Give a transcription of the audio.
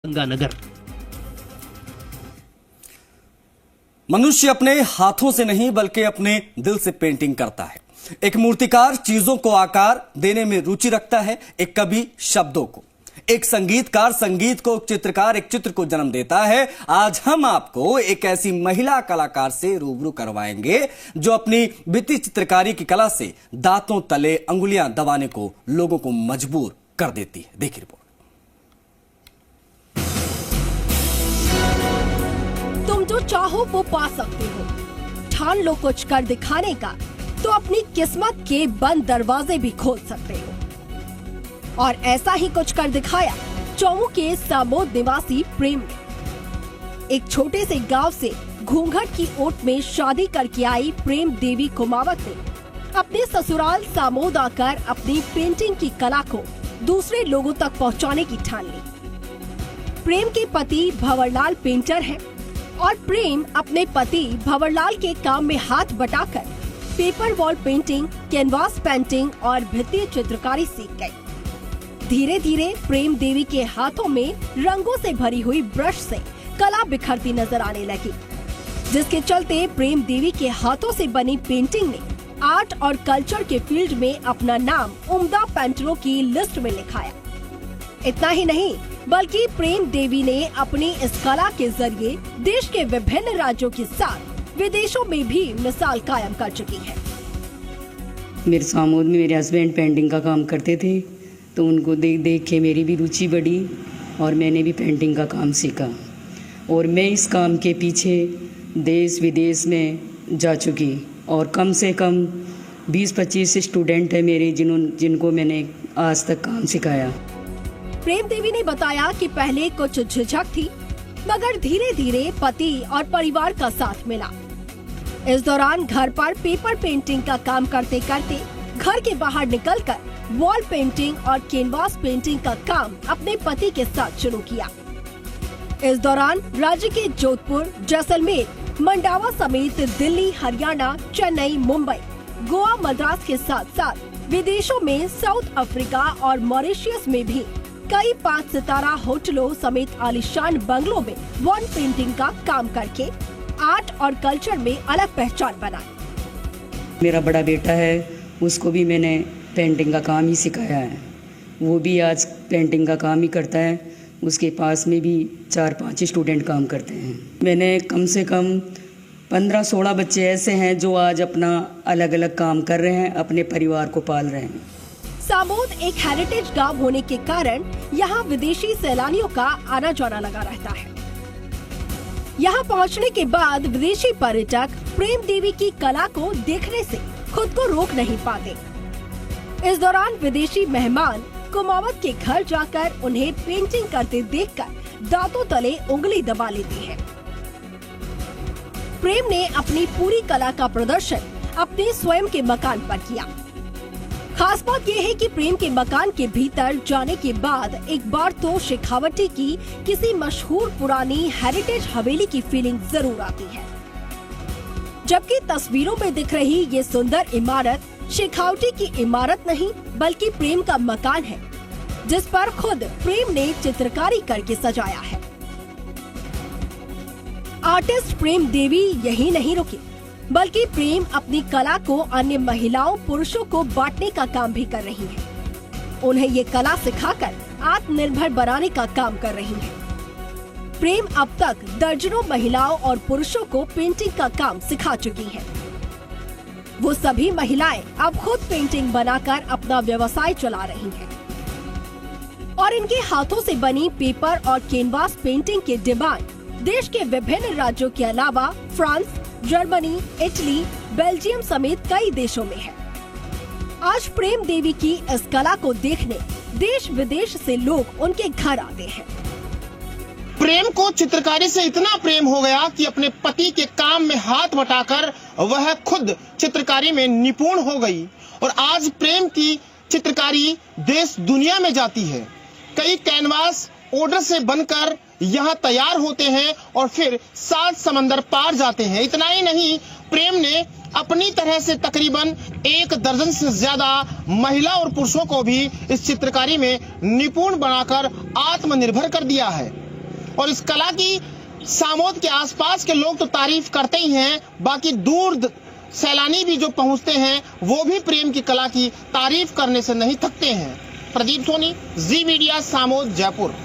गंगानगर। मनुष्य अपने हाथों से नहीं बल्कि अपने दिल से पेंटिंग करता है। एक मूर्तिकार चीजों को आकार देने में रुचि रखता है, एक कवि शब्दों को, एक संगीतकार संगीत को, एक चित्रकार एक चित्र को जन्म देता है। आज हम आपको एक ऐसी महिला कलाकार से रूबरू करवाएंगे जो अपनी बीती चित्रकारी की कला से दांतों तले अंगुलियां दबाने को लोगों को मजबूर कर देती है। देखिए रिपोर्ट। तुम जो चाहो वो पा सकते हो। ठान लो कुछ कर दिखाने का तो अपनी किस्मत के बंद दरवाजे भी खोल सकते हो। और ऐसा ही कुछ कर दिखाया चौमू के सामोद निवासी प्रेम ने। एक छोटे से गांव से घूंघट की ओट में शादी करके आई प्रेम देवी कुमावत ने अपने ससुराल सामोद आकर अपनी पेंटिंग की कला को दूसरे लोगों तक पहुंचाने की ठान ली। प्रेम के पति भंवरलाल पेंटर हैं और प्रेम अपने पति भंवरलाल के काम में हाथ बटाकर paper wall painting, canvas painting और भित्ति चित्रकारी सीख गई। धीरे धीरे प्रेम देवी के हाथों में रंगों से भरी हुई ब्रश से कला बिखरती नजर आने लगी, जिसके चलते प्रेम देवी के हाथों से बनी पेंटिंग ने आर्ट और कल्चर के फील्ड में अपना नाम उम्दा पेंटरों की लिस्ट में लिखाया। इतना ही नहीं बल्कि प्रेम देवी ने अपनी इस कला के जरिए देश के विभिन्न राज्यों के साथ विदेशों में भी मिसाल कायम कर चुकी है। मेरे सामोद में मेरे हस्बैंड पेंटिंग का काम करते थे, तो उनको देख देख के मेरी भी रुचि बढ़ी और मैंने भी पेंटिंग का काम सीखा। और मैं इस काम के पीछे देश विदेश में जा चुकी और कम से कम 20-25 स्टूडेंट है मेरे जिनको मैंने आज तक काम सिखाया। प्रेम देवी ने बताया कि पहले कुछ झिझक थी, मगर धीरे धीरे पति और परिवार का साथ मिला। इस दौरान घर पर पेपर पेंटिंग का काम करते करते घर के बाहर निकलकर वॉल पेंटिंग और कैनवास पेंटिंग का काम अपने पति के साथ शुरू किया। इस दौरान राज्य के जोधपुर, जैसलमेर, मंडावा समेत दिल्ली, हरियाणा, चेन्नई, मुंबई, गोवा, मद्रास के साथ साथ विदेशों में साउथ अफ्रीका और मॉरिशस में भी कई 5 सितारा होटलों समेत आलीशान बंगलों में वॉल पेंटिंग का काम करके आर्ट और कल्चर में अलग पहचान बनाई। मेरा बड़ा बेटा है, उसको भी मैंने पेंटिंग का काम ही सिखाया है। वो भी आज पेंटिंग का काम ही करता है। उसके पास में भी 4-5 स्टूडेंट काम करते हैं। मैंने कम से कम 15-16 बच्चे ऐसे हैं जो आज अपना अलग अलग काम कर रहे हैं, अपने परिवार को पाल रहे हैं। सामोद एक हेरिटेज गांव होने के कारण यहाँ विदेशी सैलानियों का आना जाना लगा रहता है। यहाँ पहुँचने के बाद विदेशी पर्यटक प्रेम देवी की कला को देखने से खुद को रोक नहीं पाते। इस दौरान विदेशी मेहमान कुमावत के घर जाकर उन्हें पेंटिंग करते देखकर दांतों तले उंगली दबा लेते हैं। प्रेम ने अपनी पूरी कला का प्रदर्शन अपने स्वयं के मकान पर किया। खास बात यह है कि प्रेम के मकान के भीतर जाने के बाद एक बार तो शेखावटी की किसी मशहूर पुरानी हेरिटेज हवेली की फीलिंग जरूर आती है, जबकि तस्वीरों में दिख रही ये सुंदर इमारत शेखावटी की इमारत नहीं बल्कि प्रेम का मकान है, जिस पर खुद प्रेम ने चित्रकारी करके सजाया है। आर्टिस्ट प्रेम देवी यही नहीं रुकी, बल्कि प्रेम अपनी कला को अन्य महिलाओं पुरुषों को बांटने का काम भी कर रही हैं। उन्हें ये कला सिखाकर आत्मनिर्भर बनाने का काम कर रही हैं। प्रेम अब तक दर्जनों महिलाओं और पुरुषों को पेंटिंग का काम सिखा चुकी हैं। वो सभी महिलाएं अब खुद पेंटिंग बनाकर अपना व्यवसाय चला रही हैं। और इनके हाथों से बनी पेपर और कैनवास पेंटिंग की डिमांड देश के विभिन्न राज्यों के अलावा फ्रांस, जर्मनी, इटली, बेल्जियम समेत कई देशों में है। आज प्रेम देवी की इस कला को देखने देश विदेश से लोग उनके घर आते हैं। प्रेम को चित्रकारी से इतना प्रेम हो गया कि अपने पति के काम में हाथ बटाकर वह खुद चित्रकारी में निपुण हो गई और आज प्रेम की चित्रकारी देश दुनिया में जाती है। कई कैनवास ऑर्डर से बनकर यहाँ तैयार होते हैं और फिर 7 समंदर पार जाते हैं। इतना ही नहीं, प्रेम ने अपनी तरह से तकरीबन 1 दर्जन से ज्यादा महिला और पुरुषों को भी इस चित्रकारी में निपुण बनाकर आत्मनिर्भर कर दिया है। और इस कला की सामोद के आसपास के लोग तो तारीफ करते ही हैं, बाकी दूर सैलानी भी जो पहुंचते हैं वो भी प्रेम की कला की तारीफ करने से नहीं थकते हैं। प्रदीप सोनी, जी मीडिया, सामोद, जयपुर।